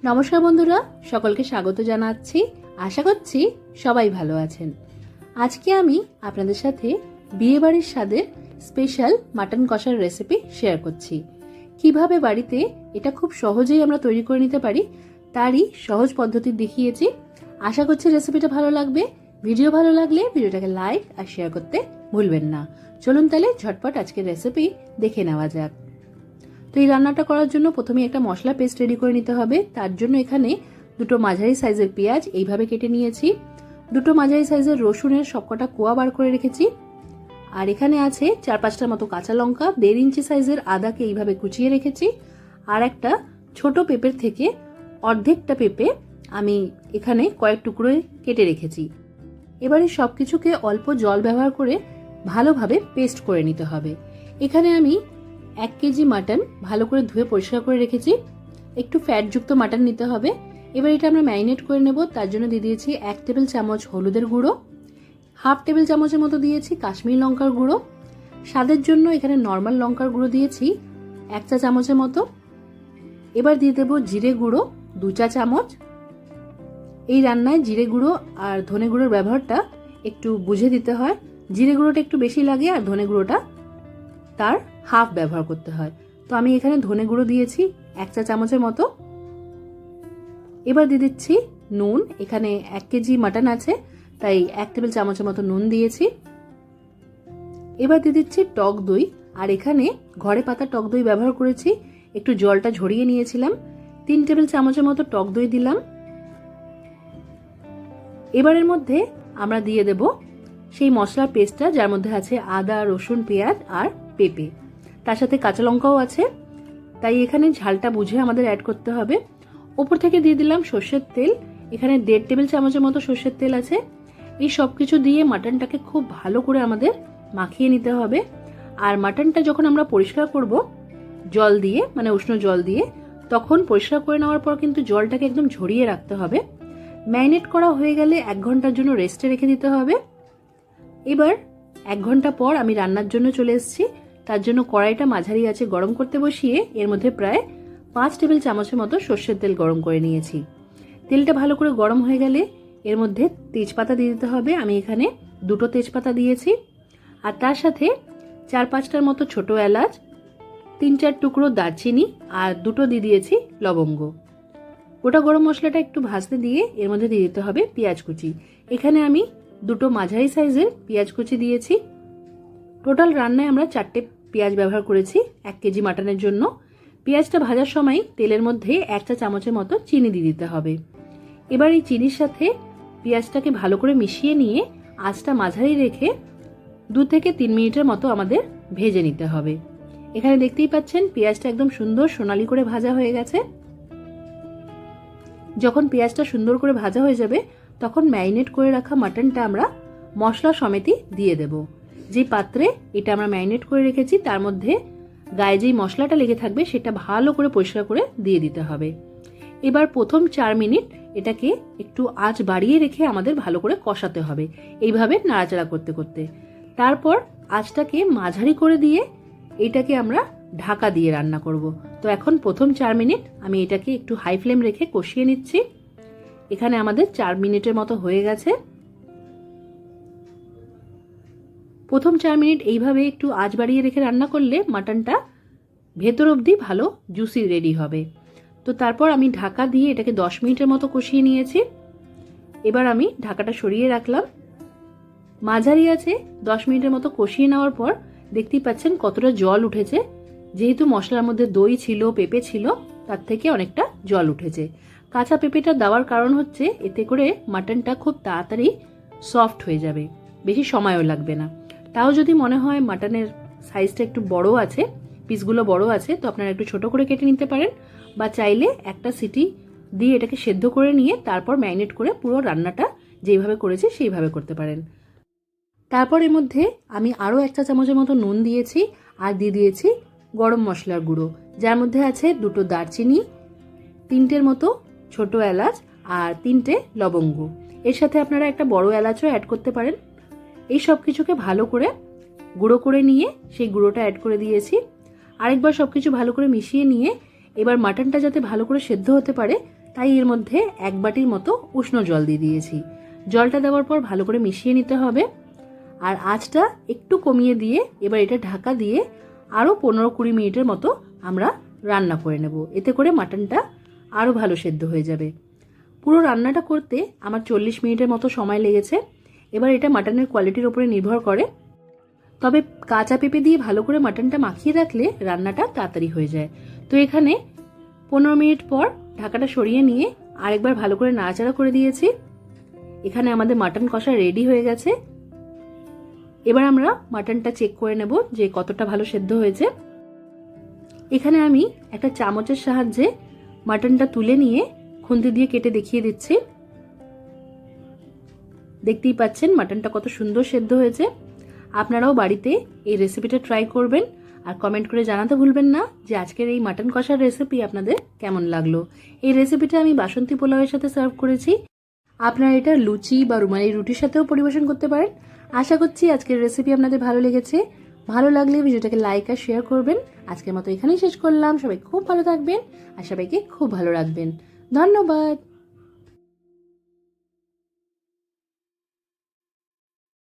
নমস্কার বন্ধুরা, সকলকে স্বাগত জানাচ্ছি। আশা করছি সবাই ভালো আছেন। আজকে আমি আপনাদের সাথে বিয়েবাড়ির স্বাদের স্পেশাল মাটন কষার রেসিপি শেয়ার করছি। কিভাবে বাড়িতে এটা খুব সহজেই আমরা তৈরি করে নিতে পারি তারই সহজ পদ্ধতি দেখিয়েছি। আশা করছি রেসিপিটা ভালো লাগবে। ভিডিও ভালো লাগলে ভিডিওটাকে লাইক আর শেয়ার করতে ভুলবেন না। চলুন তাহলে ঝটপট আজকের রেসিপি দেখে নেওয়া যাক। তো এই রান্নাটা করার জন্য প্রথমে একটা মশলা পেস্ট রেডি করে নিতে হবে। তার জন্য এখানে দুটো মাঝারি সাইজের পেঁয়াজ এইভাবে কেটে নিয়েছি, দুটো মাঝারি সাইজের রসুনের সবকটা কোয়া বার করে রেখেছি, আর এখানে আছে 4-5টার মতো কাঁচা লঙ্কা, 1.5 ইঞ্চি সাইজের আদাকে এইভাবে কুচিয়ে রেখেছি, আর একটা ছোট পেঁপের থেকে অর্ধেকটা পেঁপে আমি এখানে কয়েক টুকরো কেটে রেখেছি। এবারে সবকিছুকে অল্প জল ব্যবহার করে ভালোভাবে পেস্ট করে নিতে হবে। এখানে আমি 1 কেজি মাটন ভালো করে ধুয়ে পরিষ্কার করে রেখেছি। একটু ফ্যাটযুক্ত মাটন নিতে হবে। এবার এটা আমরা ম্যারিনেট করে নেব। তার জন্য দিয়ে দিয়েছি 1 টেবিল চামচ হলুদের গুঁড়ো, 1/2 টেবিল চামচের মতো দিয়েছি কাশ্মীরি লঙ্কার গুঁড়ো, স্বাদের জন্য এখানে নর্মাল লঙ্কার গুঁড়ো দিয়েছি 1 চা চামচের মতো। এবার দিয়ে দেব জিরে গুঁড়ো 2 চা চামচ। এই রান্নায় জিরে গুঁড়ো আর ধনে গুঁড়োর ব্যবহারটা একটু বুঝে দিতে হয়। জিরে গুঁড়োটা একটু বেশি লাগে আর ধনে গুঁড়োটা তার হাফ ব্যবহার করতে হয়। তো আমি এখানে ধনে গুঁড়ো দিয়েছি 1 চা চামচের মতো। এবার দিয়ে দিচ্ছি নুন। এখানে 1 কেজি মাটন আছে তাই 1 টেবিল চামচের মতো নুন দিয়েছি। এবার দিয়ে দিচ্ছি টক দই, আর এখানে ঘরে পাতা টক দই ব্যবহার করেছি। একটু জলটা ঝরিয়ে নিয়েছিলাম। 3 টেবিল চামচের মতো টক দই দিলাম। এবারের মধ্যে আমরা দিয়ে দেব সেই মশলার পেস্টটা, যার মধ্যে আছে আদা, রসুন, পেঁয়াজ আর পেঁপে, তার সাথে কাঁচা লঙ্কাও আছে, তাই এখানে ঝালটা বুঝে আমাদের অ্যাড করতে হবে। ওপর থেকে দিয়ে দিলাম সর্ষের তেল। এখানে 1.5 টেবিল চামচের মতো সর্ষের তেল আছে। এই সব কিছু দিয়ে মাটনটাকে খুব ভালো করে আমাদের মাখিয়ে নিতে হবে। আর মাটনটা যখন আমরা পরিষ্কার করব জল দিয়ে, মানে উষ্ণ জল দিয়ে, তখন পরিষ্কার করে নেওয়ার পর কিন্তু জলটাকে একদম ঝরিয়ে রাখতে হবে। ম্যারিনেট করা হয়ে গেলে 1 ঘন্টার জন্য রেস্টে রেখে দিতে হবে। এবার 1 ঘন্টা পর আমি রান্নার জন্য চলে এসেছি। তার জন্য কড়াইটা মাঝারি আঁচে গরম করতে বসিয়ে এর মধ্যে প্রায় 5 টেবিল চামচের মতো সর্ষের তেল গরম করে নিয়েছি। তেলটা ভালো করে গরম হয়ে গেলে এর মধ্যে তেজপাতা দিয়ে দিতে হবে। আমি এখানে 2টো তেজপাতা দিয়েছি, আর তার সাথে 4-5টার মতো ছোট এলাচ, 3-4 টুকরো দারচিনি আর 2টো দিয়ে দিয়েছি লবঙ্গ। গোটা গরম মশলাটা একটু ভাজতে দিয়ে এর মধ্যে দিয়ে দিতে হবে পেঁয়াজ কুচি। এখানে আমি 2টো মাঝারি সাইজের পেঁয়াজ কুচি দিয়েছি। টোটাল রান্নায় আমরা 4টে পেঁয়াজ ব্যবহার করেছি 1 কেজি মাটনের জন্য। পেঁয়াজটা ভাজার সময় তেলের মধ্যে 1 চা চামচের মতো চিনি দিয়ে দিতে হবে। এবার এই চিনির সাথে পেঁয়াজটাকে ভালো করে মিশিয়ে নিয়ে আঁচটা মাঝারি রেখে 2 থেকে 3 মিনিটের মতো আমাদের ভেজে নিতে হবে। এখানে দেখতেই পাচ্ছেন পেঁয়াজটা একদম সুন্দর সোনালি করে ভাজা হয়ে গেছে। যখন পেঁয়াজটা সুন্দর করে ভাজা হয়ে যাবে তখন ম্যারিনেট করে রাখা মাটনটা আমরা মশলা সমেতই দিয়ে দেব। যে পাত্রে এটা আমরা ম্যারিনেট করে রেখেছি তার মধ্যে গায়ে যেই মশলাটা লেগে থাকবে সেটা ভালো করে পরিষ্কার করে দিয়ে দিতে হবে। এবার প্রথম 4 মিনিট এটাকে একটু আঁচ বাড়িয়ে রেখে আমাদের ভালো করে কষাতে হবে, এইভাবে নাড়াচাড়া করতে করতে। তারপর আঁচটাকে মাঝারি করে দিয়ে এটাকে আমরা ঢাকা দিয়ে রান্না করব। তো এখন প্রথম 4 মিনিট আমি এটাকে একটু হাই ফ্লেম রেখে কষিয়ে নিচ্ছি। এখানে আমাদের 4 মিনিটের মতো হয়ে গেছে। প্রথম 4 মিনিট এইভাবে একটু আঁচ বাড়িয়ে রেখে রান্না করলে মাটনটা ভেতর অবধি ভালো জুসি রেডি হবে। তো তারপর আমি ঢাকা দিয়ে এটাকে 10 মিনিটের মতো কষিয়ে নিয়েছি। এবার আমি ঢাকাটা সরিয়ে রাখলাম। মাঝারি আছে 10 মিনিটের মতো কষিয়ে নেওয়ার পর দেখতেই পাচ্ছেন কতটা জল উঠেছে। যেহেতু মশলার মধ্যে দই ছিল, পেঁপে ছিল, তার থেকে অনেকটা জল উঠেছে। কাঁচা পেঁপেটা দেওয়ার কারণ হচ্ছে এতে করে মাটনটা খুব তাড়াতাড়ি সফট হয়ে যাবে, বেশি সময়ও লাগবে না। তাও যদি মনে হয় মাটনের সাইজটা একটু বড় আছে, পিসগুলো বড় আছে, তো আপনারা একটু ছোট করে কেটে নিতে পারেন, বা চাইলে একটা সিটি দিয়ে এটাকে সেদ্ধ করে নিয়ে তারপর ম্যারিনেট করে পুরো রান্নাটা যেইভাবে করেছি সেইভাবে করতে পারেন। তারপর এর মধ্যে আমি আরও 1 চা চামচের মতো নুন দিয়েছি, আর দিয়ে দিয়েছি গরম মশলার গুঁড়ো, যার মধ্যে আছে 2টো দারচিনি, 3টের মতো ছোট এলাচ আর 3টে লবঙ্গ। এর সাথে আপনারা একটা বড় এলাচও অ্যাড করতে পারেন। এই সব কিছুকে ভালো করে গুঁড়ো করে নিয়ে সেই গুঁড়োটা অ্যাড করে দিয়েছি। আরেকবার সবকিছু ভালো করে মিশিয়ে নিয়ে এবার মাটনটা যাতে ভালো করে সেদ্ধ হতে পারে তাই এর মধ্যে 1 বাটির মতো উষ্ণ জল দিয়ে দিয়েছি। জলটা দেওয়ার পর ভালো করে মিশিয়ে নিতে হবে। আর আঁচটা একটু কমিয়ে দিয়ে এবার এটা ঢাকা দিয়ে আরও 15-20 মিনিটের মতো আমরা রান্না করে নেব। এতে করে মাটনটা আরও ভালো সেদ্ধ হয়ে যাবে। পুরো রান্নাটা করতে আমার 40 মিনিটের মতো সময় লেগেছে। এবার এটা মাটনের কোয়ালিটির উপরে নির্ভর করে, তবে কাঁচা পেঁপে দিয়ে ভালো করে মাটনটা মাখিয়ে রাখলে রান্নাটা তাড়াতাড়ি হয়ে যায়। তো এখানে 15 মিনিট পর ঢাকাটা সরিয়ে নিয়ে আরেকবার ভালো করে নাড়াচাড়া করে দিয়েছি। এখানে আমাদের মাটন কষা রেডি হয়ে গেছে। এবার আমরা মাটনটা চেক করে নেব যে কতটা ভালো সেদ্ধ হয়েছে। এখানে আমি একটা চামচের সাহায্যে মাটনটা তুলে নিয়ে খুন্তি দিয়ে কেটে দেখিয়ে দিচ্ছি। দেখতেই পাচ্ছেন মাটনটা কত সুন্দর সেদ্ধ হয়েছে। আপনারাও বাড়িতে এই রেসিপিটা ট্রাই করবেন আর কমেন্ট করে জানাতে ভুলবেন না যে আজকের এই মাটন কষার রেসিপি আপনাদের কেমন লাগলো। এই রেসিপিটা আমি বাসন্তী পোলাওয়ের সাথে সার্ভ করেছি। আপনারা এটা লুচি বা রুমালি রুটির সাথেও পরিবেশন করতে পারেন। আশা করছি আজকের রেসিপি আপনাদের ভালো লেগেছে। ভালো লাগলে ভিডিওটাকে লাইক আর শেয়ার করবেন। আজকের মতো এখানেই শেষ করলাম। সবাই খুব ভালো থাকবেন আর সবাইকে খুব ভালো রাখবেন। ধন্যবাদ।